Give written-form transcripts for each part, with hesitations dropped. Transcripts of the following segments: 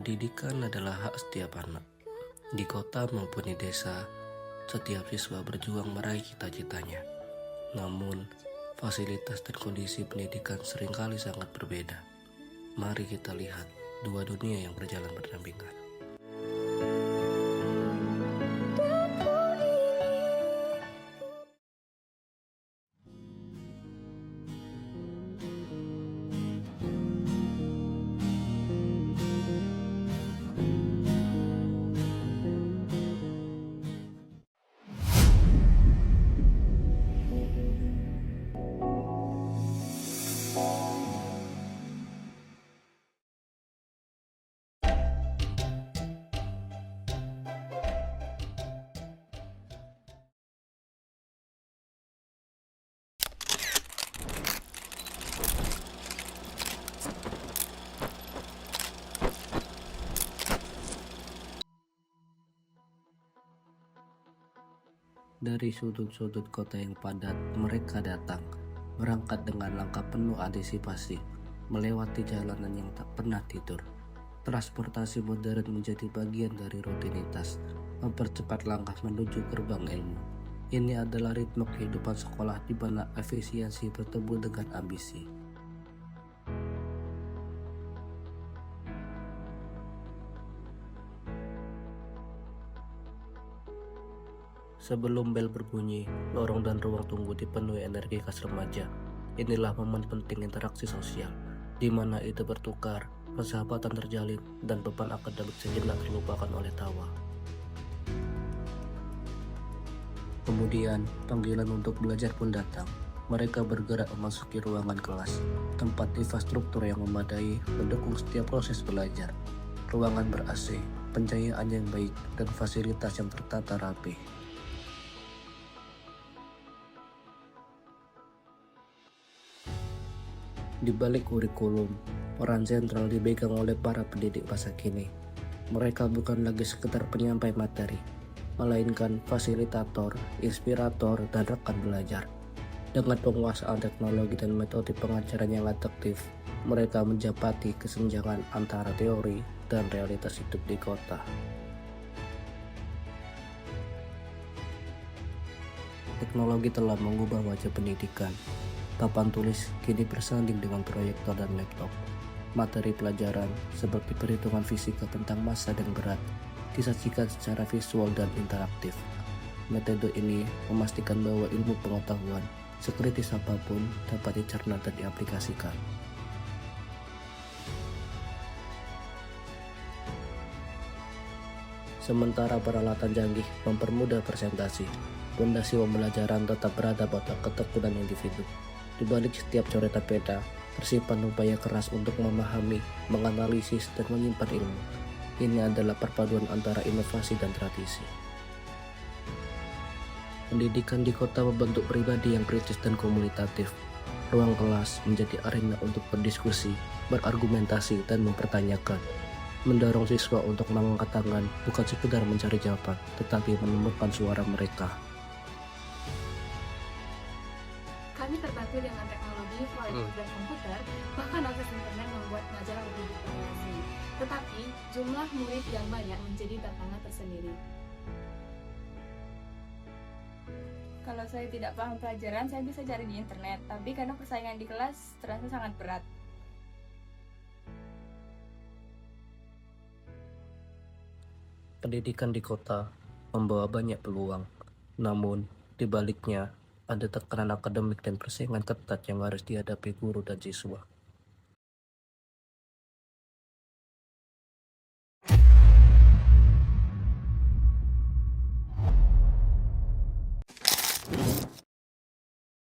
Pendidikan adalah hak setiap anak. Di kota maupun di desa, setiap siswa berjuang meraih cita-citanya. Namun, fasilitas dan kondisi pendidikan seringkali sangat berbeda. Mari kita lihat dua dunia yang berjalan berdampingan. Dari sudut-sudut kota yang padat, mereka datang, berangkat dengan langkah penuh antisipasi, melewati jalanan yang tak pernah tidur. Transportasi modern menjadi bagian dari rutinitas, mempercepat langkah menuju gerbang ilmu. Ini adalah ritme kehidupan sekolah di mana efisiensi bertemu dengan ambisi. Sebelum bel berbunyi, lorong dan ruang tunggu dipenuhi energi khas remaja. Inilah momen penting interaksi sosial, di mana ide bertukar, persahabatan terjalin, dan beban akademik sejenak terlupakan oleh tawa. Kemudian, panggilan untuk belajar pun datang. Mereka bergerak memasuki ruangan kelas, tempat infrastruktur yang memadai mendukung setiap proses belajar. Ruangan ber-AC, pencahayaan yang baik, dan fasilitas yang tertata rapi. Di balik kurikulum, peran sentral dipegang oleh para pendidik masa kini. Mereka bukan lagi sekedar penyampai materi, melainkan fasilitator, inspirator, dan rekan belajar. Dengan penguasaan teknologi dan metode pengajaran yang adaptif, mereka menjabati kesenjangan antara teori dan realitas hidup di kota. Teknologi telah mengubah wajah pendidikan. Papan tulis kini bersanding dengan proyektor dan laptop. Materi pelajaran seperti perhitungan fisika tentang massa dan berat disajikan secara visual dan interaktif. Metode ini memastikan bahwa ilmu pengetahuan, sekritis apapun, dapat dicerna dan diaplikasikan. Sementara peralatan canggih mempermudah presentasi, fondasi pembelajaran tetap berada pada ketekunan individu. Di balik setiap coretan peta, tersimpan upaya keras untuk memahami, menganalisis, dan menyimpan ilmu. Ini adalah perpaduan antara inovasi dan tradisi. Pendidikan di kota membentuk pribadi yang kritis dan komunitatif. Ruang kelas menjadi arena untuk berdiskusi, berargumentasi, dan mempertanyakan. Mendorong siswa untuk mengangkat tangan bukan sekedar mencari jawaban, tetapi menemukan suara mereka. Kami terbantu dengan teknologi, proyektor dan komputer, bahkan akses internet membuat pengajaran lebih bervariasi. Tetapi, jumlah murid yang banyak menjadi tantangan tersendiri. Kalau saya tidak paham pelajaran, saya bisa cari di internet, tapi karena persaingan di kelas terasa sangat berat. Pendidikan di kota membawa banyak peluang, namun di baliknya ada tekanan akademik dan persaingan ketat yang harus dihadapi guru dan siswa.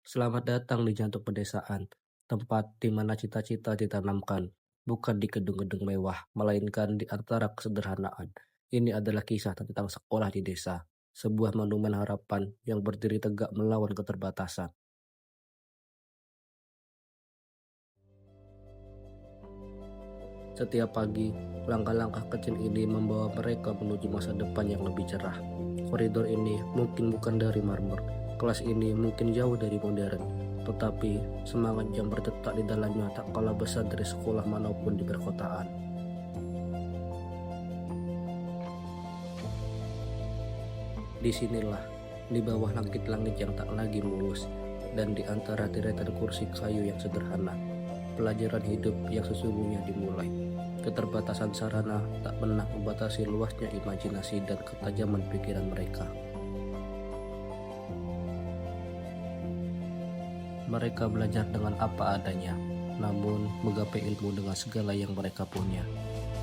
Selamat datang di jantung pedesaan, tempat di mana cita-cita ditanamkan, bukan di gedung-gedung mewah, melainkan di antara kesederhanaan. Ini adalah kisah tentang sekolah di desa, sebuah monumen harapan yang berdiri tegak melawan keterbatasan. Setiap pagi, langkah-langkah kecil ini membawa mereka menuju masa depan yang lebih cerah. Koridor ini mungkin bukan dari marmer, kelas ini mungkin jauh dari modern, tetapi semangat yang berdetak di dalamnya tak kalah besar dari sekolah manapun di perkotaan. Disinilah, di bawah langit-langit yang tak lagi mulus, dan di antara deretan kursi kayu yang sederhana, pelajaran hidup yang sesungguhnya dimulai. Keterbatasan sarana tak pernah membatasi luasnya imajinasi dan ketajaman pikiran mereka. Mereka belajar dengan apa adanya, namun menggapai ilmu dengan segala yang mereka punya.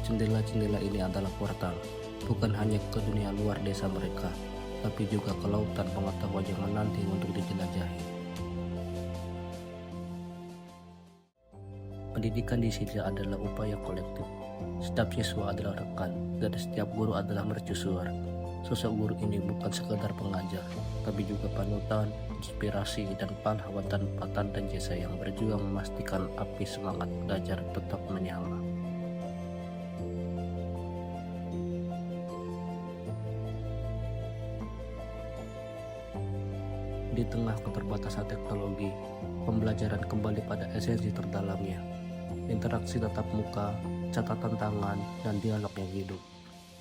Jendela-jendela ini adalah portal, bukan hanya ke dunia luar desa mereka, tapi juga ke lautan pengetahuan yang menanti untuk dijelajahi. Pendidikan di sini adalah upaya kolektif. Setiap siswa adalah rekan, dan setiap guru adalah mercusuar. Sosok guru ini bukan sekadar pengajar, tapi juga panutan, inspirasi, dan pahlawan tanpa tanda jasa yang berjuang memastikan api semangat belajar tetap menyala. Di tengah keterbatasan teknologi, pembelajaran kembali pada esensi terdalamnya. Interaksi tatap muka, catatan tangan, dan dialog yang hidup.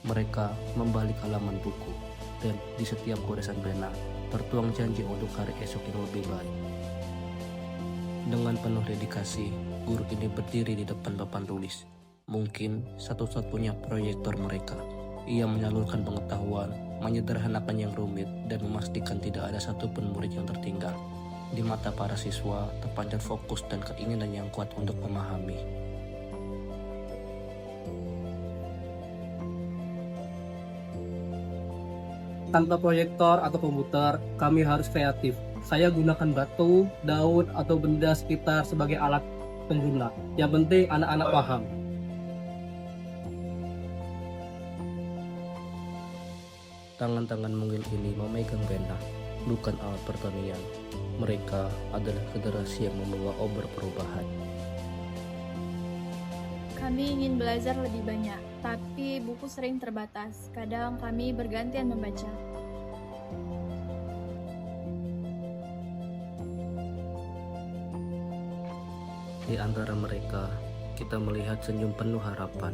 Mereka membalik halaman buku, dan di setiap goresan pena tertuang janji untuk hari esok yang lebih baik. Dengan penuh dedikasi, guru ini berdiri di depan papan tulis. Mungkin satu-satunya proyektor mereka. Ia menyalurkan pengetahuan, menyederhanakan yang rumit, dan memastikan tidak ada satupun murid yang tertinggal. Di mata para siswa, terpancar fokus dan keinginan yang kuat untuk memahami. Tanpa proyektor atau komputer, kami harus kreatif. Saya gunakan batu, daun, atau benda sekitar sebagai alat pengguna. Yang penting anak-anak paham. Tangan-tangan mungil ini memegang pena, bukan alat pertanian. Mereka adalah generasi yang membawa obor perubahan. Kami ingin belajar lebih banyak, tapi buku sering terbatas. Kadang kami bergantian membaca. Di antara mereka, kita melihat senyum penuh harapan,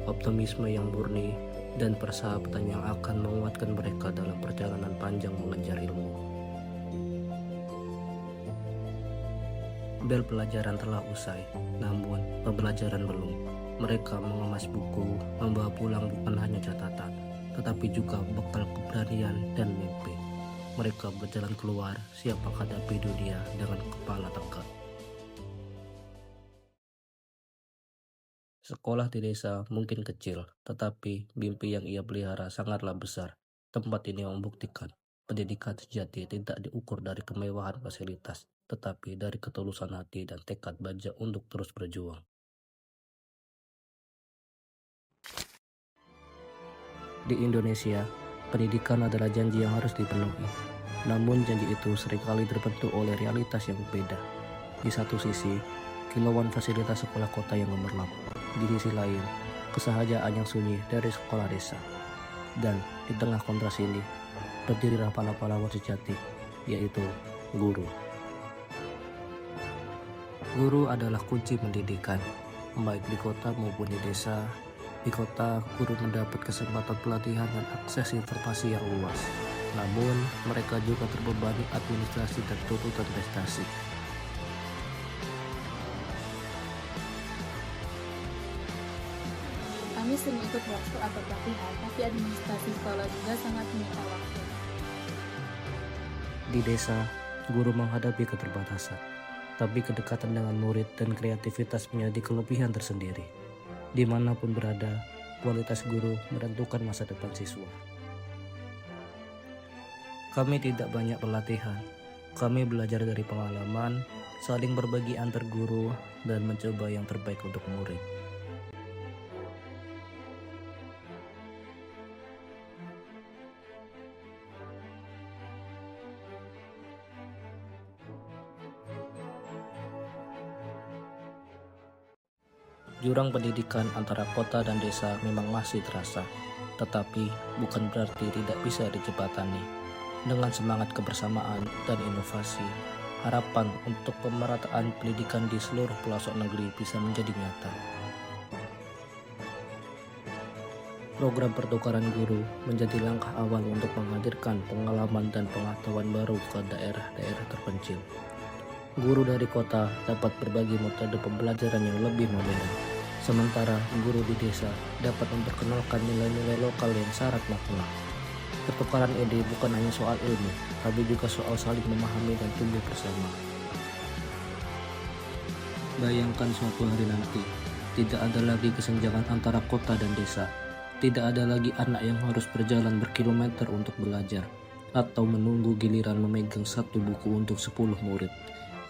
optimisme yang murni, dan persahabatan yang akan menguatkan mereka dalam perjalanan panjang mengejar ilmu. Bel pelajaran telah usai, namun pembelajaran belum. Mereka mengemas buku, membawa pulang bukan hanya catatan, tetapi juga bekal keberanian dan mimpi. Mereka berjalan keluar, siap menghadapi dunia dengan kepala tegak. Sekolah di desa mungkin kecil, tetapi mimpi yang ia pelihara sangatlah besar. Tempat ini membuktikan pendidikan sejati tidak diukur dari kemewahan fasilitas, tetapi dari ketulusan hati dan tekad baja untuk terus berjuang. Di Indonesia, pendidikan adalah janji yang harus dipenuhi. Namun janji itu seringkali terbentuk oleh realitas yang berbeda. Di satu sisi, kilauan fasilitas sekolah kota yang gemerlap. Di sisi lain, kesahajaan yang sunyi dari sekolah desa. Dan di tengah kontras ini, berdirilah pahlawan sejati, yaitu guru. Guru adalah kunci pendidikan, baik di kota maupun di desa. Di kota, guru mendapat kesempatan pelatihan dan akses informasi yang luas. Namun, mereka juga terbebani administrasi dan tuntutan prestasi. Kami sering ikut workshop atau pelatihan, tapi administrasi sekolah juga sangat menyita waktu. Di desa, guru menghadapi keterbatasan, tapi kedekatan dengan murid dan kreativitas menjadi kelebihan tersendiri. Dimanapun berada, kualitas guru menentukan masa depan siswa. Kami tidak banyak pelatihan. Kami belajar dari pengalaman, saling berbagi antar guru, dan mencoba yang terbaik untuk murid. Jurang pendidikan antara kota dan desa memang masih terasa, tetapi bukan berarti tidak bisa dijembatani. Dengan semangat kebersamaan dan inovasi, harapan untuk pemerataan pendidikan di seluruh pelosok negeri bisa menjadi nyata. Program pertukaran guru menjadi langkah awal untuk menghadirkan pengalaman dan pengetahuan baru ke daerah-daerah terpencil. Guru dari kota dapat berbagi metode pembelajaran yang lebih modern, sementara guru di desa dapat memperkenalkan nilai-nilai lokal yang syarat makna. Pertukaran ide bukan hanya soal ilmu, tapi juga soal saling memahami dan tumbuh bersama. Bayangkan suatu hari nanti, tidak ada lagi kesenjangan antara kota dan desa. Tidak ada lagi anak yang harus berjalan berkilometer untuk belajar, atau menunggu giliran memegang satu buku untuk 10 murid.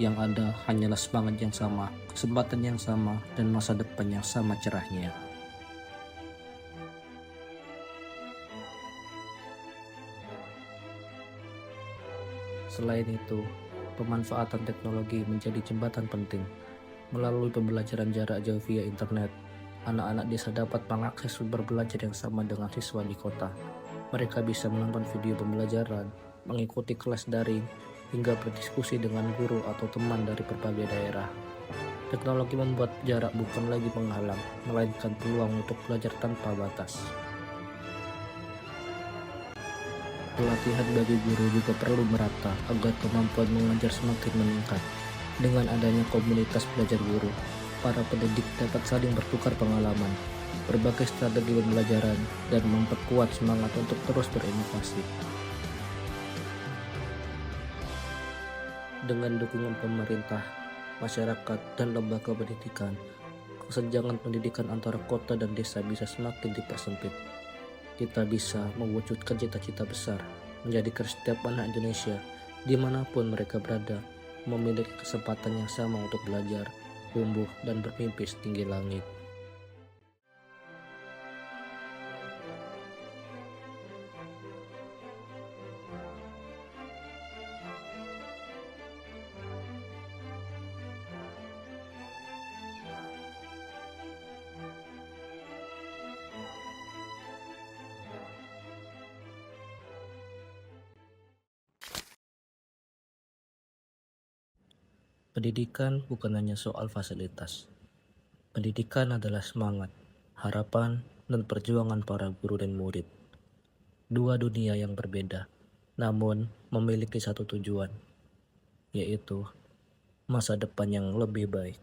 Yang ada hanyalah semangat yang sama, kesempatan yang sama, dan masa depan yang sama cerahnya. Selain itu, pemanfaatan teknologi menjadi jembatan penting. Melalui pembelajaran jarak jauh via internet, anak-anak desa dapat mengakses sumber belajar yang sama dengan siswa di kota. Mereka bisa menonton video pembelajaran, mengikuti kelas daring, hingga berdiskusi dengan guru atau teman dari berbagai daerah. Teknologi membuat jarak bukan lagi penghalang, melainkan peluang untuk belajar tanpa batas. Pelatihan bagi guru juga perlu merata agar kemampuan mengajar semakin meningkat. Dengan adanya komunitas belajar guru, para pendidik dapat saling bertukar pengalaman, berbagai strategi pembelajaran, dan memperkuat semangat untuk terus berinovasi. Dengan dukungan pemerintah, masyarakat, dan lembaga pendidikan, kesenjangan pendidikan antara kota dan desa bisa semakin dipersempit. Kita bisa mewujudkan cita-cita besar, menjadikan setiap anak Indonesia, dimanapun mereka berada, memiliki kesempatan yang sama untuk belajar, tumbuh, dan bermimpi setinggi langit. Pendidikan bukan hanya soal fasilitas. Pendidikan adalah semangat, harapan, dan perjuangan para guru dan murid. Dua dunia yang berbeda, namun memiliki satu tujuan, yaitu masa depan yang lebih baik.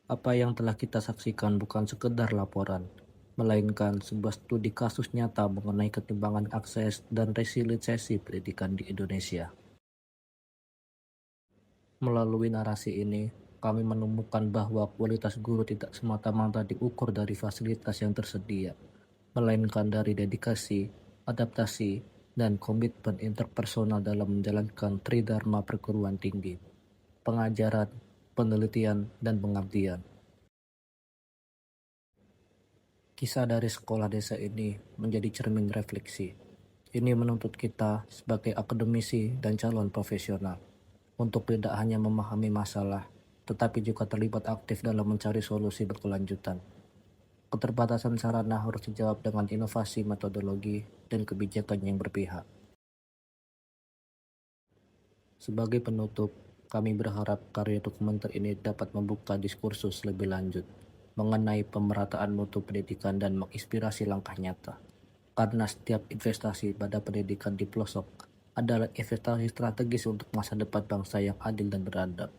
Apa yang telah kita saksikan bukan sekedar laporan, melainkan sebuah studi kasus nyata mengenai ketimbangan akses dan resiliensi pendidikan di Indonesia. Melalui narasi ini, kami menemukan bahwa kualitas guru tidak semata-mata diukur dari fasilitas yang tersedia, melainkan dari dedikasi, adaptasi, dan komitmen interpersonal dalam menjalankan Tridharma perguruan tinggi, pengajaran, penelitian, dan pengabdian. Kisah dari sekolah desa ini menjadi cermin refleksi. Ini menuntut kita sebagai akademisi dan calon profesional untuk tidak hanya memahami masalah, tetapi juga terlibat aktif dalam mencari solusi berkelanjutan. Keterbatasan sarana harus dijawab dengan inovasi metodologi dan kebijakan yang berpihak. Sebagai penutup, kami berharap karya dokumenter ini dapat membuka diskursus lebih lanjut mengenai pemerataan mutu pendidikan dan menginspirasi langkah nyata. Karena setiap investasi pada pendidikan di pelosok adalah investasi strategis untuk masa depan bangsa yang adil dan beradab.